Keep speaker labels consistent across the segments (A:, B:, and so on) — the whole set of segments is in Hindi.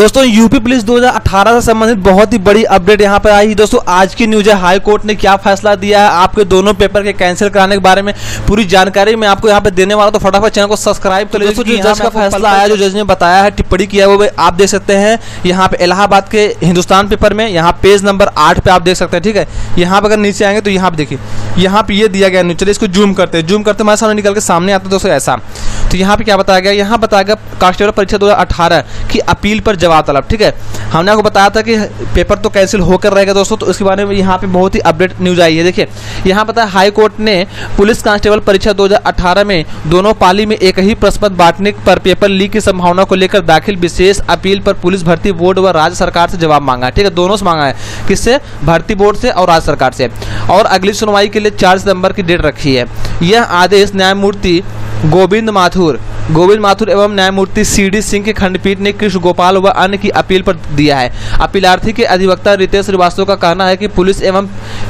A: दोस्तों यूपी पुलिस 2018 से संबंधित बहुत ही बड़ी अपडेट यहाँ पर आई है। दोस्तों आज की न्यूज है, हाई कोर्ट ने क्या फैसला दिया है, आपके दोनों पेपर के कैंसिल कराने के बारे में पूरी जानकारी मैं आपको यहाँ पे देने वाला, तो फटाफट चैनल को सब्सक्राइब कर लीजिए। दोस्तों जो जज का फैसला आया, जो जज ने बताया है, टिप्पणी किया है, वो आप देख सकते हैं यहाँ पे इलाहाबाद के हिंदुस्तान पेपर में, यहाँ पेज नंबर 8 पे आप देख सकते हैं। ठीक है, यहाँ पे अगर नीचे आएंगे तो यहाँ पे देखिए, यहाँ पे ये दिया गया न्यूज। चलिए इसको जूम करते हमारे सामने निकल के सामने आता है दोस्तों ऐसा। तो यहाँ पे क्या बताया गया, यहाँ बताया गया कांस्टेबल परीक्षा 2018 की अपील पर जवाब तलब। ठीक है, हमने आपको बताया था कि पेपर तो कैंसिल होकर रहेगा दोस्तों, तो इसके बारे में यहाँ पे बहुत ही अपडेट न्यूज आई है। देखिए यहाँ बताया, हाई कोर्ट ने पुलिस कांस्टेबल परीक्षा 2018 में दोनों पाली में एक ही प्रश्न पत्र बांटने पर पेपर लीक की संभावना को लेकर दाखिल विशेष अपील पर पुलिस भर्ती बोर्ड व राज्य सरकार से जवाब मांगा है। ठीक है, दोनों से मांगा है, किससे? भर्ती बोर्ड से और राज्य सरकार से। और अगली सुनवाई के लिए 4 सितंबर की डेट रखी है। यह आदेश न्यायमूर्ति गोविंद माथुर एवं न्यायमूर्ति CD सिंह की खंडपीठ ने कृष्ण गोपाल व अन्य की अपील पर दिया है। अपीलार्थी के अधिवक्ता रितेश श्रीवास्तव का कहना है कि पुलिस एवं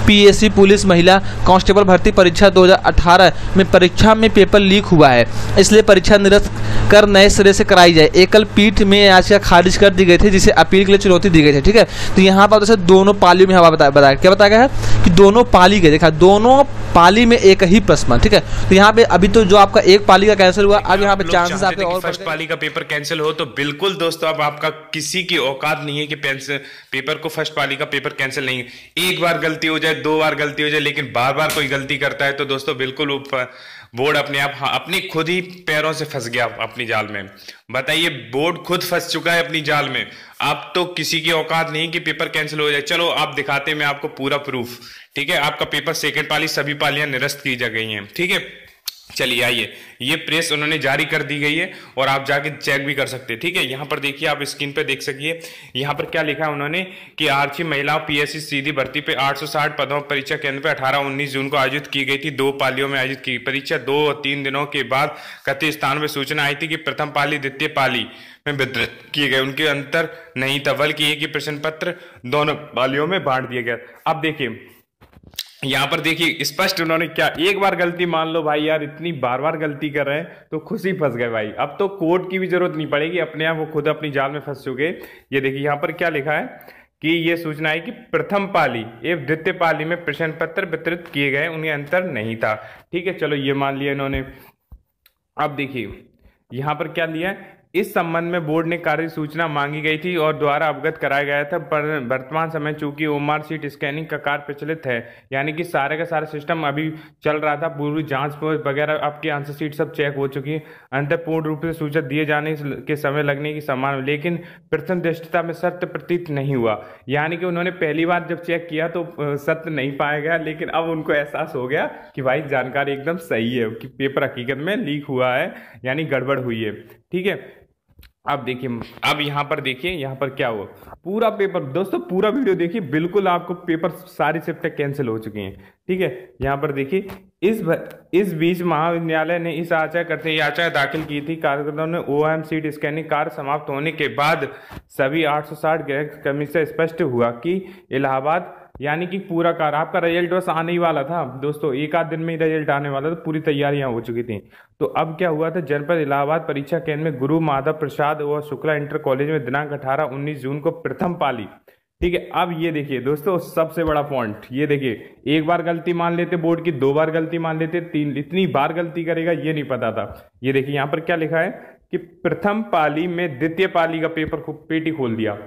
A: PSC पुलिस महिला कांस्टेबल भर्ती परीक्षा 2018 में परीक्षा में पेपर लीक हुआ है, इसलिए परीक्षा निरस्त कर नए सिरे से कराई जाए। एकल पीठ में याचिका खारिज कर दी गई थी, जिसे अपील के लिए चुनौती दी गई थी। ठीक है, तो यहाँ पर जैसे दोनों पालियों में हवा बताया क्या बताया गया है कि दोनों पाली के, देखा दोनों पाली में एक ही प्रश्न। ठीक है, तो यहाँ पे अभी तो जो आपका एक पाली का कैंसिल हुआ, अब यहाँ पे चांसेस आपके और
B: फर्स्ट पाली का पेपर कैंसिल हो, तो बिल्कुल दोस्तों अब आपका किसी की औकात नहीं है कि पेपर को फर्स्ट पाली का पेपर कैंसिल नहीं है। एक बार गलती हो जाए, 2 बार गलती हो जाए, लेकिन बार बार कोई गलती करता है तो दोस्तों बिल्कुल बोर्ड अपने आप अपनी खुद ही पैरों से फंस गया अपनी जाल में। बताइए, बोर्ड खुद फंस चुका है अपनी जाल में। अब तो किसी की औकात नहीं कि पेपर कैंसिल हो जाए। चलो आप दिखाते, मैं आपको पूरा प्रूफ। ठीक है, आपका पेपर सेकंड पाली सभी पालियां निरस्त की जा गई हैं। ठीक है, चलिए आइए, ये प्रेस उन्होंने जारी कर दी गई है और आप जाके चेक भी कर सकते हैं। ठीक है, यहाँ पर देखिए, आप स्क्रीन पे देख सकिए, यहाँ पर क्या लिखा है उन्होंने कि आरक्षी महिलाओं PSC सीधी भर्ती पे 860 पदों परीक्षा केंद्र पे 18-19 जून को आयोजित की गई थी। 2 पालियों में आयोजित की परीक्षा 2 और 3 दिनों के बाद कथित स्थान में सूचना आई थी कि प्रथम पाली द्वितीय पाली में वितरित किए गए। उनके अंतर नहीं था, बल्कि एक ही प्रश्न पत्र दोनों पालियों में बांट दिया गया। अब देखिए, यहाँ पर देखिए स्पष्ट उन्होंने क्या, एक बार गलती मान लो भाई यार, इतनी बार बार गलती कर रहे हैं तो खुद ही फंस गए भाई। अब तो कोर्ट की भी जरूरत नहीं पड़ेगी, अपने आप वो खुद अपनी जाल में फंस चुके। ये देखिए यहाँ पर क्या लिखा है कि ये सूचना है कि प्रथम पाली एवं द्वितीय पाली में प्रश्न पत्र वितरित किए गए, उनके अंतर नहीं था। ठीक है, चलो ये मान लिया इन्होंने। अब देखिए यहाँ पर क्या लिया है, इस संबंध में बोर्ड ने कार्य सूचना मांगी गई थी और द्वारा अवगत कराया गया था, पर वर्तमान समय चूंकि OMR सीट स्कैनिंग का कार्य प्रचलित है, यानी कि सारे का सारा सिस्टम अभी चल रहा था, पूरी जांच वगैरह आपकी आंसर शीट सब चेक हो चुकी है, अंत पूर्ण रूप से सूचना दिए जाने के समय लगने की संभावना, लेकिन प्रथम दृष्टता में सत्य प्रतीत नहीं हुआ। यानी कि उन्होंने पहली बार जब चेक किया तो सत्य नहीं पाया गया, लेकिन अब उनको एहसास हो गया कि भाई जानकारी एकदम सही है, कि पेपर हकीकत में लीक हुआ है, यानी गड़बड़ हुई है। ठीक है, अब देखिए, अब यहाँ पर देखिए, यहाँ पर क्या हुआ, पूरा पेपर दोस्तों, पूरा वीडियो देखिए, बिल्कुल आपको पेपर सारी शिफ्टें कैंसिल हो चुकी हैं। ठीक है, यहाँ पर देखिए, इस बीच महाविद्यालय ने इस याचिका दाखिल की थी। कार्यकर्ताओं ने OM सीट स्कैनिंग कार्य समाप्त होने के बाद सभी 860 गृह कर्मी से स्पष्ट हुआ कि इलाहाबाद, यानी कि पूरा कार्य, आपका रिजल्ट बस आने ही वाला था दोस्तों, 1 आध दिन में ही रिजल्ट आने वाला था, पूरी तैयारियां हो चुकी थी। तो अब क्या हुआ था, जनपद इलाहाबाद परीक्षा केंद्र में गुरु माधव प्रसाद व शुक्ला इंटर कॉलेज में दिनांक 18-19 जून को प्रथम पाली। ठीक है, अब ये देखिए दोस्तों, सबसे बड़ा पॉइंट ये देखिए, एक बार गलती मान लेते बोर्ड की, 2 बार गलती मान लेते, 3, इतनी बार गलती करेगा ये नहीं पता था। ये देखिए यहाँ पर क्या लिखा है कि प्रथम पाली में द्वितीय पाली का पेपर पेटी खोल दिया,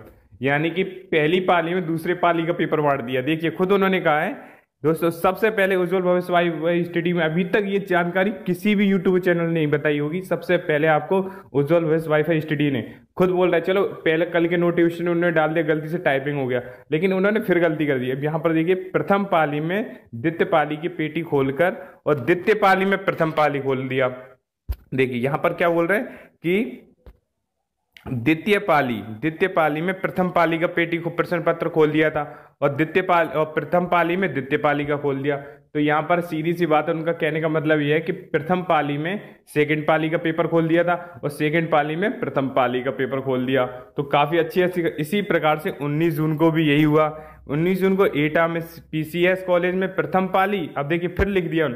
B: यानी कि पहली पाली में दूसरे पाली का पेपर बांट दिया। देखिए खुद उन्होंने कहा है दोस्तों, सबसे पहले उज्जवल भविष्य स्टडी में, अभी तक ये जानकारी किसी भी यूट्यूब चैनल ने नहीं बताई होगी, सबसे पहले आपको उज्जवल भविष्य वाईफाई स्टडी ने खुद बोल रहा है। चलो पहले कल के नोटिफिकेशन उन्होंने डाल दिया, गलती से टाइपिंग हो गया, लेकिन उन्होंने फिर गलती कर दी। अब यहाँ पर देखिए, प्रथम पाली में द्वितीय पाली की पेटी खोलकर और द्वितीय पाली में प्रथम पाली खोल दिया। देखिए यहाँ पर क्या बोल रहे हैं कि द्वितीय पाली में प्रथम पाली का पेटी को प्रश्न पत्र खोल दिया था, और प्रथम पाली में द्वितीय पाली का खोल दिया। तो यहाँ पर सीधी सी बात है, उनका कहने का मतलब यह है कि प्रथम पाली में सेकंड पाली का पेपर खोल दिया था और सेकंड पाली में प्रथम पाली का पेपर खोल दिया। तो काफी अच्छी इसी प्रकार से 19 जून को भी यही हुआ। 19 जून को एटा में PCS कॉलेज में प्रथम पाली, अब देखिए फिर लिख दिया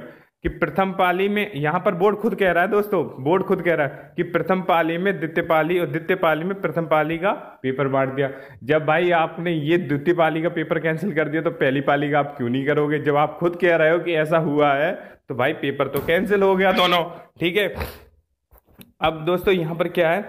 B: कि प्रथम पाली में, यहाँ पर बोर्ड खुद कह रहा है दोस्तों, बोर्ड खुद कह रहा है कि प्रथम पाली में द्वितीय पाली और द्वितीय पाली में प्रथम पाली का पेपर बांट दिया। जब भाई आपने ये द्वितीय पाली का पेपर कैंसिल कर दिया तो पहली पाली का आप क्यों नहीं करोगे? जब आप खुद कह रहे हो कि ऐसा हुआ है तो भाई पेपर तो कैंसिल हो गया दोनों, ठीक है। अब दोस्तों यहाँ पर क्या है,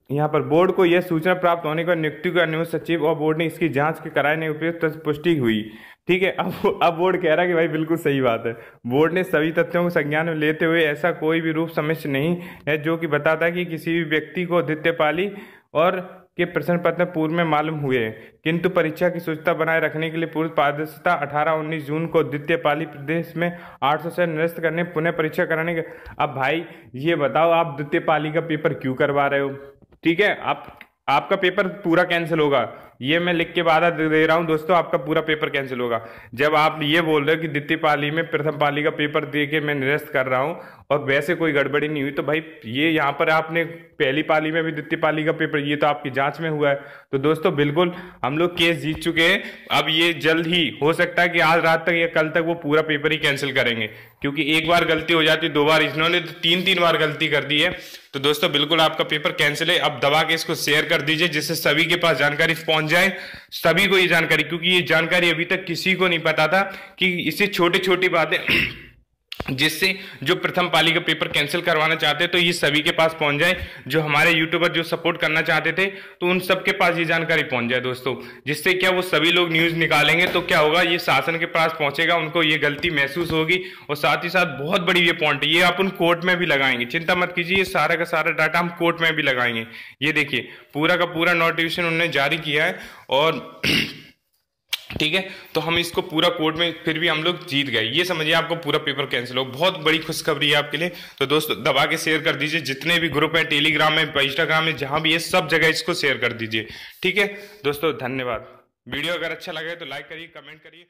B: यहाँ पर बोर्ड को यह सूचना प्राप्त होने पर नियुक्ति का अनुरोध सचिव और बोर्ड ने इसकी जांच के कराए नहीं उपयुक्त पुष्टि हुई, ठीक है। अब बोर्ड कह रहा है कि भाई बिल्कुल सही बात है। बोर्ड ने सभी तथ्यों को संज्ञान में लेते हुए ऐसा कोई भी रूप समस्या नहीं है जो कि बताता है कि किसी भी व्यक्ति को द्वितीय पाली और के प्रश्न पत्र पूर्व में मालूम हुए हैं, किंतु परीक्षा की शुचिता बनाए रखने के लिए पूर्ण पारदर्शिता 18-19 जून को द्वितीय पाली प्रदेश में 800 से निरस्त करने पुनः परीक्षा कराने के। अब भाई ये बताओ, आप द्वितीय पाली का पेपर क्यों करवा रहे हो? ठीक है, आपका पेपर पूरा कैंसिल होगा, ये मैं लिख के वादा दे रहा हूं दोस्तों, आपका पूरा पेपर कैंसिल होगा। जब आप ये बोल रहे हो कि द्वितीय पाली में प्रथम पाली का पेपर दे के मैं निरस्त कर रहा हूं और वैसे कोई गड़बड़ी नहीं हुई, तो भाई ये यहाँ पर आपने पहली पाली में भी द्वितीय पाली का पेपर, ये तो आपकी जांच में हुआ है। तो दोस्तों बिल्कुल हम लोग केस जीत चुके हैं। अब ये जल्द ही हो सकता है कि आज रात तक या कल तक वो पूरा पेपर ही कैंसिल करेंगे, क्योंकि एक बार गलती हो जाती है, 2 बार, इन्होंने तो 3 बार गलती कर दी है। तो दोस्तों बिल्कुल आपका पेपर कैंसिल है। अब दबा के इसको शेयर कर दीजिए जिससे सभी के पास जानकारी पहुंच जाए, सभी को ये जानकारी, क्योंकि ये जानकारी अभी तक किसी को नहीं पता था कि इससे छोटी छोटी बातें जिससे जो प्रथम पाली का पेपर कैंसिल करवाना चाहते तो ये सभी के पास पहुंच जाए, जो हमारे यूट्यूबर जो सपोर्ट करना चाहते थे तो उन सबके पास ये जानकारी पहुंच जाए दोस्तों। जिससे क्या वो सभी लोग न्यूज निकालेंगे तो क्या होगा, ये शासन के पास पहुंचेगा, उनको ये गलती महसूस होगी। और साथ ही साथ बहुत बड़ी ये पॉइंट है, ये अपन कोर्ट में भी लगाएंगे, चिंता मत कीजिए, ये सारा का सारा डाटा हम कोर्ट में भी लगाएंगे। ये देखिए पूरा का पूरा नोटिफिकेशन उन्होंने जारी किया है और ठीक है, तो हम इसको पूरा कोर्ट में फिर भी हम लोग जीत गए, ये समझिए आपको पूरा पेपर कैंसिल हो। बहुत बड़ी खुशखबरी है आपके लिए। तो दोस्तों दबा के शेयर कर दीजिए, जितने भी ग्रुप है, टेलीग्राम में, इंस्टाग्राम में, जहां भी है सब जगह इसको शेयर कर दीजिए, ठीक है दोस्तों। धन्यवाद। वीडियो अगर अच्छा लगे तो लाइक करिए, कमेंट करिए।